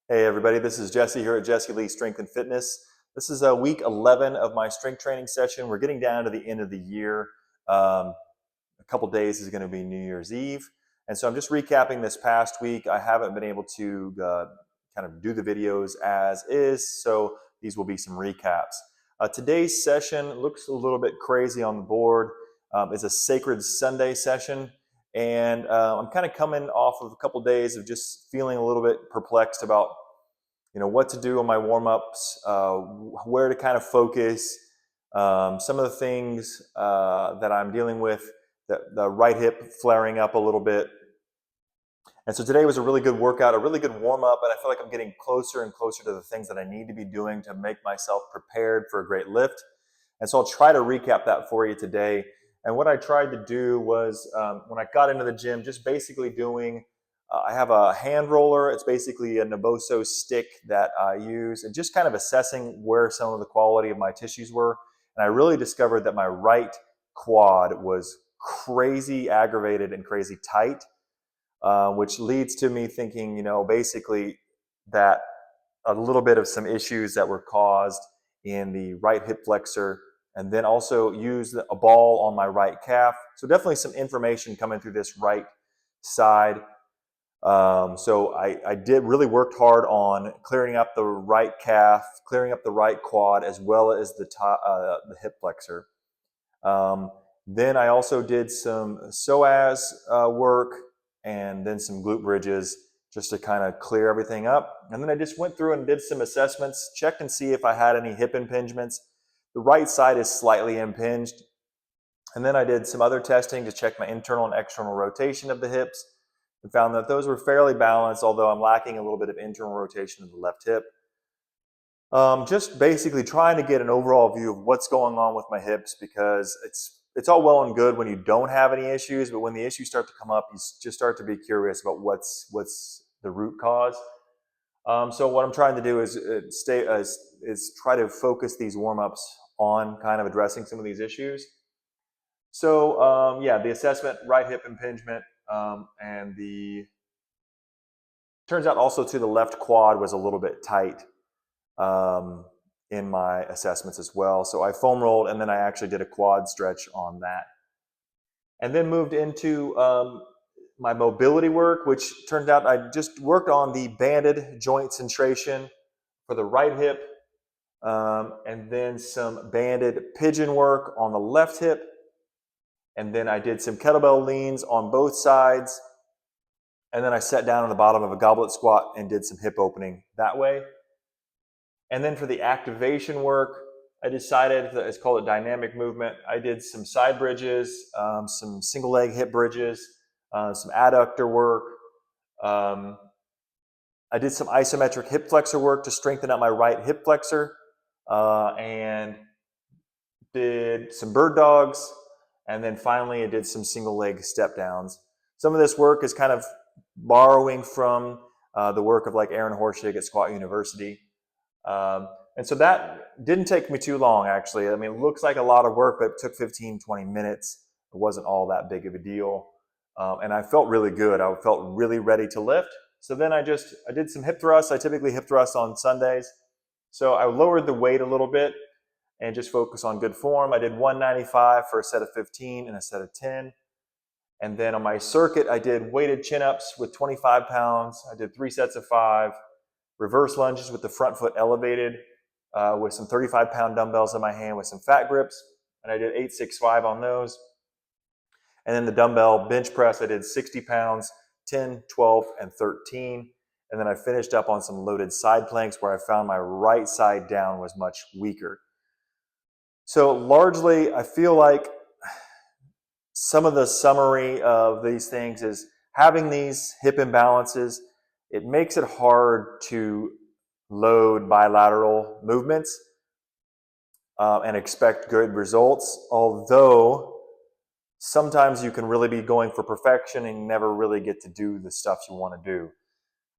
Hey everybody, this is Jesse here at Jesse Lee Strength and Fitness. This is week 11 of my strength training session. We're getting down to the end of the year. A couple days is going to be New Year's Eve. And so I'm just recapping this past week. I haven't been able to kind of do the videos as is, so these will be some recaps. Today's session looks a little bit crazy on the board. It's a Sacred Sunday session. And I'm kind of coming off of a couple days of just feeling a little bit perplexed about, what to do on my warm-ups, where to kind of focus, some of the things that I'm dealing with, the right hip flaring up a little bit. And so today was a really good workout, a really good warm-up, and I feel like I'm getting closer and closer to the things that I need to be doing to make myself prepared for a great lift. And so I'll try to recap that for you today. And what I tried to do was, when I got into the gym, just basically doing, I have a hand roller. It's basically a Naboso stick that I use, and just kind of assessing where some of the quality of my tissues were. And I really discovered that my right quad was crazy aggravated and crazy tight, which leads to me thinking, basically that a little bit of some issues that were caused in the right hip flexor, and then also use a ball on my right calf. So definitely some information coming through this right side. So I did really worked hard on clearing up the right calf, clearing up the right quad, as well as the hip flexor. Then I also did some psoas work, and then some glute bridges, just to kind of clear everything up. And then I just went through and did some assessments, checked and see if I had any hip impingements. The right side is slightly impinged. And then I did some other testing to check my internal and external rotation of the hips, and found that those were fairly balanced, although I'm lacking a little bit of internal rotation of the left hip. Just basically trying to get an overall view of what's going on with my hips, because it's all well and good when you don't have any issues, but when the issues start to come up, you just start to be curious about what's the root cause. So what I'm trying to do is try to focus these warm-ups on kind of addressing some of these issues. So yeah, the assessment, right hip impingement, and turns out also too the left quad was a little bit tight in my assessments as well. So I foam rolled, and then I actually did a quad stretch on that. And then moved into my mobility work, which turned out I just worked on the banded joint centration for the right hip, and then some banded pigeon work on the left hip. And then I did some kettlebell leans on both sides. And then I sat down on the bottom of a goblet squat and did some hip opening that way. And then for the activation work, I decided that it's called a dynamic movement. I did some side bridges, some single leg hip bridges, some adductor work. I did some isometric hip flexor work to strengthen up my right hip flexor, and did some bird dogs. And then finally, I did some single leg step downs. Some of this work is kind of borrowing from the work of like Aaron Horschig at Squat University. And so that didn't take me too long, actually. I mean, it looks like a lot of work, but it took 15, 20 minutes. It wasn't all that big of a deal. And I felt really good. I felt really ready to lift. So then I did some hip thrusts. I typically hip thrust on Sundays. So I lowered the weight a little bit and just focus on good form. I did 195 for a set of 15 and a set of 10. And then on my circuit, I did weighted chin-ups with 25 pounds. I did 3 sets of 5, reverse lunges with the front foot elevated, with some 35-pound dumbbells in my hand with some fat grips. And I did 8-6-5 on those. And then the dumbbell bench press, I did 60 pounds, 10, 12, and 13. And then I finished up on some loaded side planks where I found my right side down was much weaker. So largely, I feel like some of the summary of these things is having these hip imbalances. It makes it hard to load bilateral movements and expect good results, although sometimes you can really be going for perfection and never really get to do the stuff you want to do.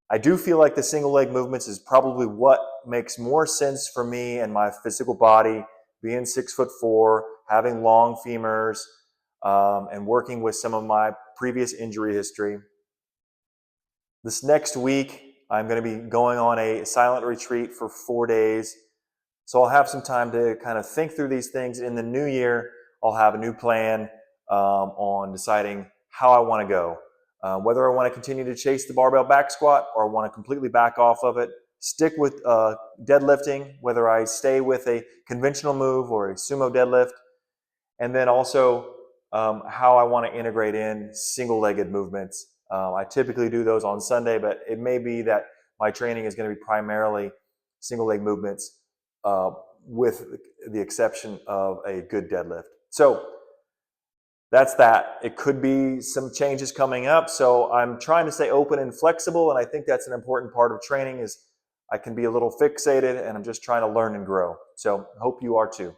I do feel like the single leg movements is probably what makes more sense for me and my physical body, being 6'4", having long femurs, and working with some of my previous injury history. This next week, I'm going to be going on a silent retreat for 4 days. So I'll have some time to kind of think through these things. In the new year, I'll have a new plan on deciding how I want to go. Whether I want to continue to chase the barbell back squat or I want to completely back off of it, stick with deadlifting, whether I stay with a conventional move or a sumo deadlift, and then also how I want to integrate in single-legged movements. I typically do those on Sunday, but it may be that my training is going to be primarily single-leg movements with the exception of a good deadlift. So that's that. It could be some changes coming up. So I'm trying to stay open and flexible. And I think that's an important part of training is I can be a little fixated and I'm just trying to learn and grow. So I hope you are too.